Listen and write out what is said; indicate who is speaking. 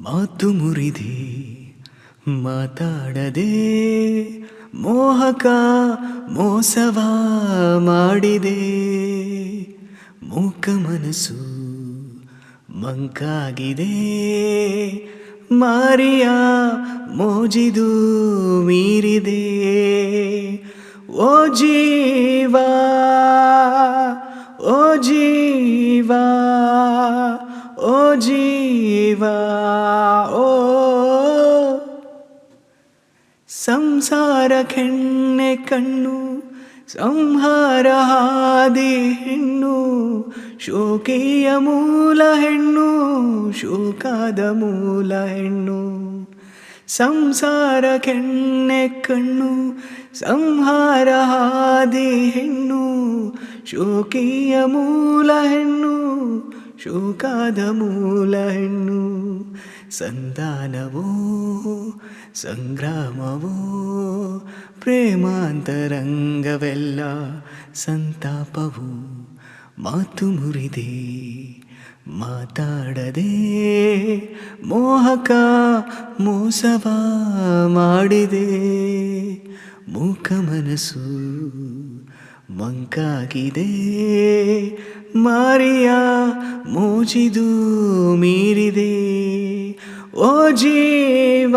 Speaker 1: ಮಾತು ಮುರಿದೆ ಮಾತಾಡದೆ ಮೋಹಕ ಮೋಸವ ಮಾಡಿದೆ ಮೂಕ ಮನಸ್ಸು ಮಂಕಾಗಿದೆ ಮಾರಿಯ ಮೋಜಿದು ಮೀರಿದೆ ಓ ಜೀವ ಓ ಜೀವ ಓ ಜೀವ ಓ ಸಂಸಾರ ಕೆನ್ನೆ ಕಣ್ಣು ಸಂಹಾರ ಹಾದಿ ಹೆಣ್ಣು ಶೋಕಿಯ ಮೂಲ ಹೆಣ್ಣು ಶೋಕಾದ ಮೂಲ ಹೆಣ್ಣು ಸಂಸಾರ ಕೆನ್ನೆ ಕಣ್ಣು ಸಂಹಾರ ಹಾದಿ ಹೆಣ್ಣು ಶೋಕಿಯ ಮೂಲ ಹೆಣ್ಣು ಶೋಕಾದ ಮೂಲ ಹೆಣ್ಣು ಸಂಧಾನವೋ ಸಂಗ್ರಾಮವೋ ಪ್ರೇಮಾಂತರಂಗವೆಲ್ಲ ಸಂತಾಪವು ಮಾತು ಮುರಿದೆ ಮಾತಾಡದೆ ಮೋಹಕ ಮೋಸವ ಮಾಡಿದೆ ಮೂಕ ಮನಸ್ಸು ಮಂಕಾಗಿದೆ ಮಾರಿಯ ಮೋಜಿದು ಮೀರಿದೆ ಓ ಜೀವ